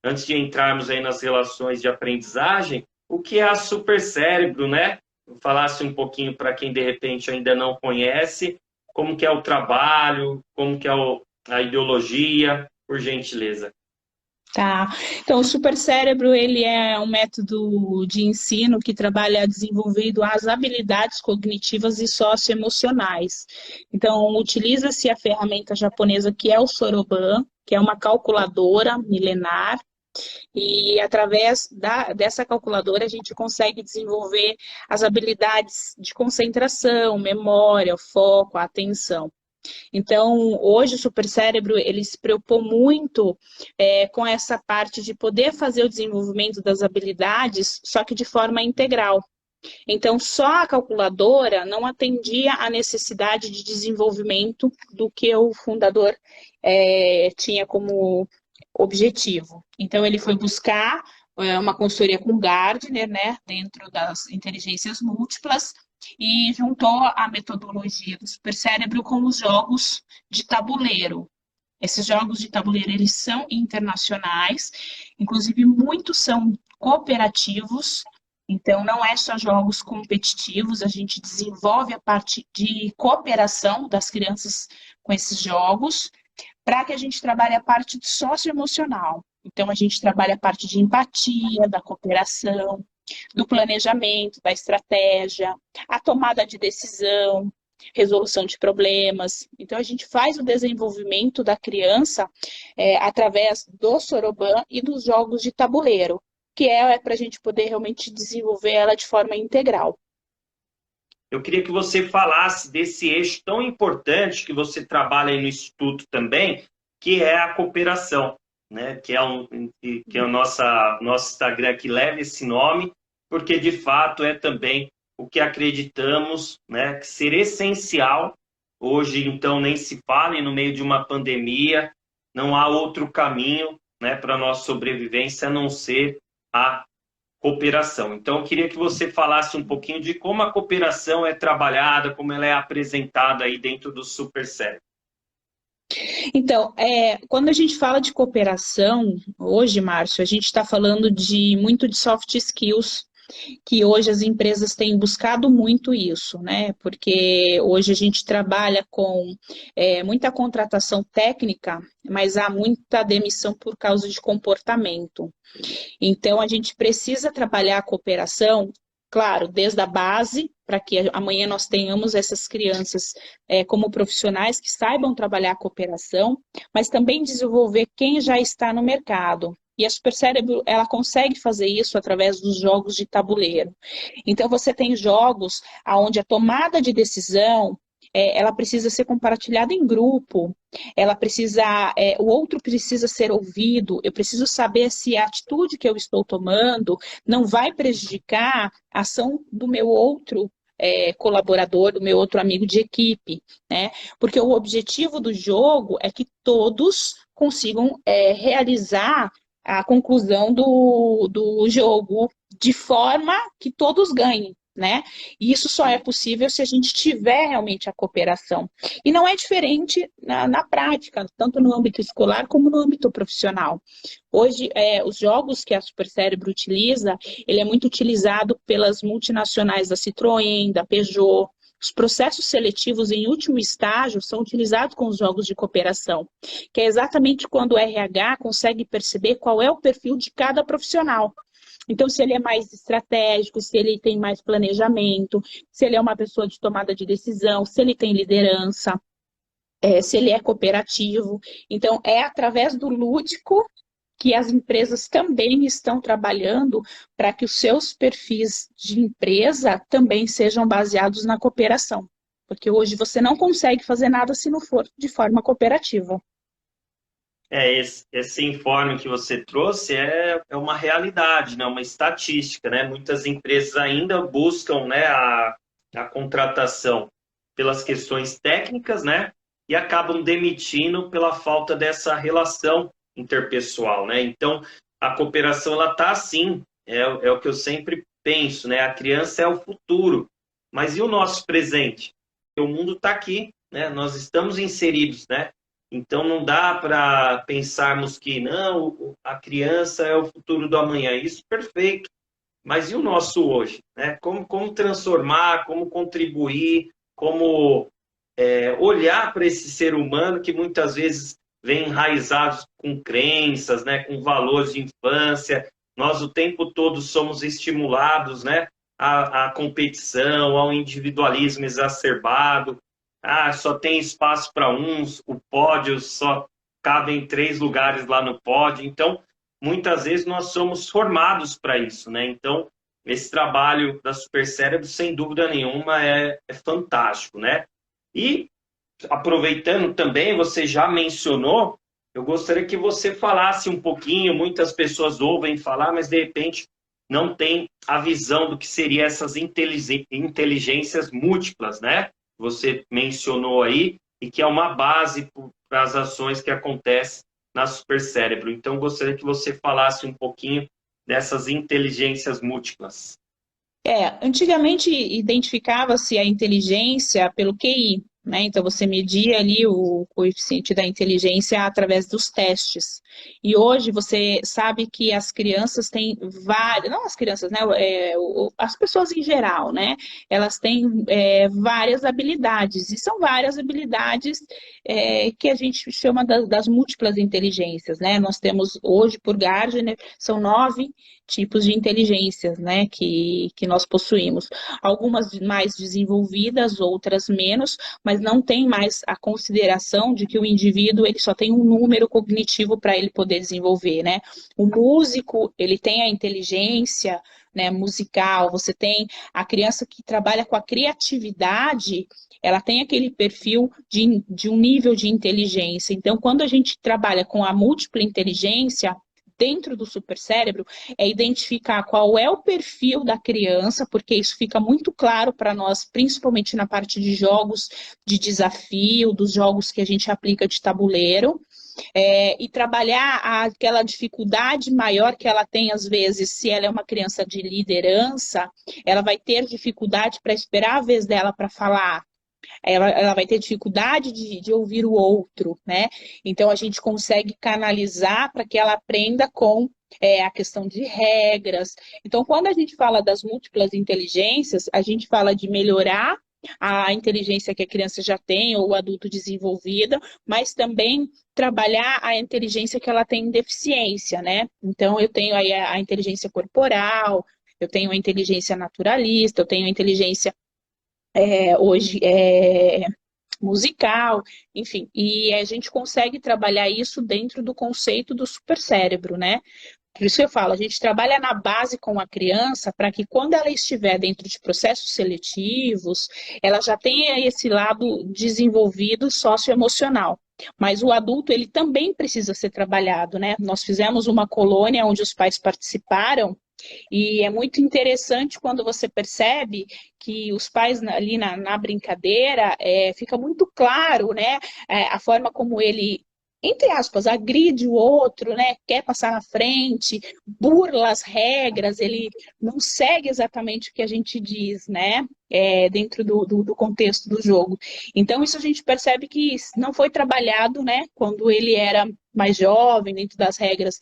antes de entrarmos aí nas relações de aprendizagem, o que é a Supercérebro, né? Falasse um pouquinho para quem de repente ainda não conhece, como que é o trabalho, como que é a ideologia, por gentileza. Tá. Então, o supercérebro, ele é um método de ensino que trabalha desenvolvendo as habilidades cognitivas e socioemocionais. Então, utiliza-se a ferramenta japonesa que é o Soroban, que é uma calculadora milenar, e através dessa calculadora a gente consegue desenvolver as habilidades de concentração, memória, foco, atenção. Então, hoje o supercérebro ele se preocupou muito com essa parte de poder fazer o desenvolvimento das habilidades, só que de forma integral. Então, só a calculadora não atendia à necessidade de desenvolvimento do que o fundador tinha como objetivo. Então, ele foi buscar uma consultoria com Gardner, né, dentro das inteligências múltiplas, e juntou a metodologia do supercérebro com os jogos de tabuleiro. Esses jogos de tabuleiro, eles são internacionais, inclusive muitos são cooperativos, então não é só jogos competitivos, a gente desenvolve a parte de cooperação das crianças com esses jogos, para que a gente trabalhe a parte socioemocional. Então, a gente trabalha a parte de empatia, da cooperação, do planejamento, da estratégia, a tomada de decisão, resolução de problemas. Então, a gente faz o desenvolvimento da criança através do Soroban e dos jogos de tabuleiro, que é para a gente poder realmente desenvolver ela de forma integral. Eu queria que você falasse desse eixo tão importante que você trabalha aí no Instituto também, que é a cooperação, né? Que é o nosso Instagram que leva esse nome, porque de fato é também o que acreditamos, né, que ser essencial. Hoje, então, nem se fala, e no meio de uma pandemia, não há outro caminho, né, para a nossa sobrevivência a não ser a cooperação. Então, eu queria que você falasse um pouquinho de como a cooperação é trabalhada, como ela é apresentada aí dentro do Super Sério. Então, quando a gente fala de cooperação, hoje, Márcio, a gente está falando muito de soft skills, que hoje as empresas têm buscado muito isso, né? Porque hoje a gente trabalha com muita contratação técnica, mas há muita demissão por causa de comportamento. Então, a gente precisa trabalhar a cooperação, claro, desde a base, para que amanhã nós tenhamos essas crianças como profissionais que saibam trabalhar a cooperação, mas também desenvolver quem já está no mercado. E a Supercérebro, ela consegue fazer isso através dos jogos de tabuleiro. Então, você tem jogos onde a tomada de decisão, ela precisa ser compartilhada em grupo, o outro precisa ser ouvido, eu preciso saber se a atitude que eu estou tomando não vai prejudicar a ação do meu outro colaborador, do meu outro amigo de equipe, né? Porque o objetivo do jogo é que todos consigam realizar a conclusão do jogo de forma que todos ganhem, né? E isso só é possível se a gente tiver realmente a cooperação. E não é diferente na prática, tanto no âmbito escolar como no âmbito profissional. Hoje, os jogos que a Supercérebro utiliza, ele é muito utilizado pelas multinacionais da Citroën, da Peugeot. Os processos seletivos em último estágio são utilizados com os jogos de cooperação, que é exatamente quando o RH consegue perceber qual é o perfil de cada profissional. Então, se ele é mais estratégico, se ele tem mais planejamento, se ele é uma pessoa de tomada de decisão, se ele tem liderança, se ele é cooperativo. Então, é através do lúdico que as empresas também estão trabalhando para que os seus perfis de empresa também sejam baseados na cooperação. Porque hoje você não consegue fazer nada se não for de forma cooperativa. Esse informe que você trouxe é uma realidade, né? Uma estatística, né? Muitas empresas ainda buscam, né, a contratação pelas questões técnicas, né? E acabam demitindo pela falta dessa relação interpessoal, né? Então, a cooperação, ela está assim, é o que eu sempre penso, né? A criança é o futuro, mas e o nosso presente? O mundo está aqui, né? Nós estamos inseridos, né? Então, não dá para pensarmos que não, a criança é o futuro do amanhã. Isso, perfeito. Mas e o nosso hoje? Né? Como transformar, como contribuir, como olhar para esse ser humano que muitas vezes vem enraizado com crenças, né? Com valores de infância. Nós o tempo todo somos estimulados, né? À competição, ao individualismo exacerbado. Ah, só tem espaço para uns, o pódio só cabem 3 lugares lá no pódio. Então, muitas vezes nós somos formados para isso, né? Então, esse trabalho da Supercérebro, sem dúvida nenhuma, é fantástico, né? E, aproveitando também, você já mencionou, eu gostaria que você falasse um pouquinho, muitas pessoas ouvem falar, mas de repente não tem a visão do que seriam essas inteligências múltiplas, né? Você mencionou aí, e que é uma base para as ações que acontecem na Supercérebro. Então, gostaria que você falasse um pouquinho dessas inteligências múltiplas. Antigamente identificava-se a inteligência pelo QI, né? Então você media ali o coeficiente da inteligência através dos testes. E hoje você sabe que as crianças têm várias, não as crianças, né? As pessoas em geral, né? Elas têm várias habilidades, e são várias habilidades que a gente chama das múltiplas inteligências, né? Nós temos hoje, por Gardner, são 9 tipos de inteligências, né, que nós possuímos. Algumas mais desenvolvidas, outras menos, mas não tem mais a consideração de que o indivíduo ele só tem um número cognitivo para ele poder desenvolver, né? O músico, ele tem a inteligência, né, musical, você tem a criança que trabalha com a criatividade, ela tem aquele perfil de um nível de inteligência. Então, quando a gente trabalha com a múltipla inteligência, dentro do supercérebro, é identificar qual é o perfil da criança, porque isso fica muito claro para nós, principalmente na parte de jogos de desafio, dos jogos que a gente aplica de tabuleiro, e trabalhar aquela dificuldade maior que ela tem, às vezes, se ela é uma criança de liderança, ela vai ter dificuldade para esperar a vez dela para falar. Ela vai ter dificuldade de ouvir o outro, né? Então a gente consegue canalizar para que ela aprenda com a questão de regras. Então, quando a gente fala das múltiplas inteligências, a gente fala de melhorar a inteligência que a criança já tem ou o adulto desenvolvida, mas também trabalhar a inteligência que ela tem em deficiência, né? Então, eu tenho aí a inteligência corporal, eu tenho a inteligência naturalista, eu tenho a inteligência hoje musical, enfim, e a gente consegue trabalhar isso dentro do conceito do supercérebro, né? Por isso eu falo, a gente trabalha na base com a criança para que quando ela estiver dentro de processos seletivos, ela já tenha esse lado desenvolvido socioemocional. Mas o adulto, ele também precisa ser trabalhado, né? Nós fizemos uma colônia onde os pais participaram, e é muito interessante quando você percebe que os pais ali na brincadeira, fica muito claro, né, a forma como ele, entre aspas, agride o outro, né, quer passar na frente, burla as regras, ele não segue exatamente o que a gente diz, né, dentro do contexto do jogo. Então, isso a gente percebe que não foi trabalhado, né, quando ele era mais jovem, dentro das regras.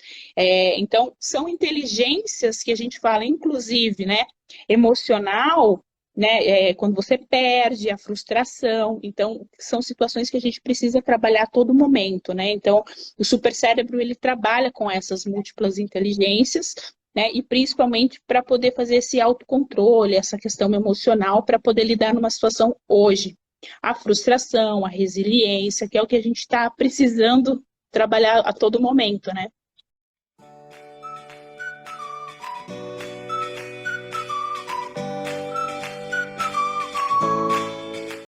Então, são inteligências que a gente fala, inclusive, né, emocional, né, quando você perde, a frustração. Então, são situações que a gente precisa trabalhar a todo momento, né? Então, o supercérebro, ele trabalha com essas múltiplas inteligências, né, e principalmente para poder fazer esse autocontrole, essa questão emocional, para poder lidar numa situação hoje. A frustração, a resiliência, que é o que a gente está precisando trabalhar a todo momento, né?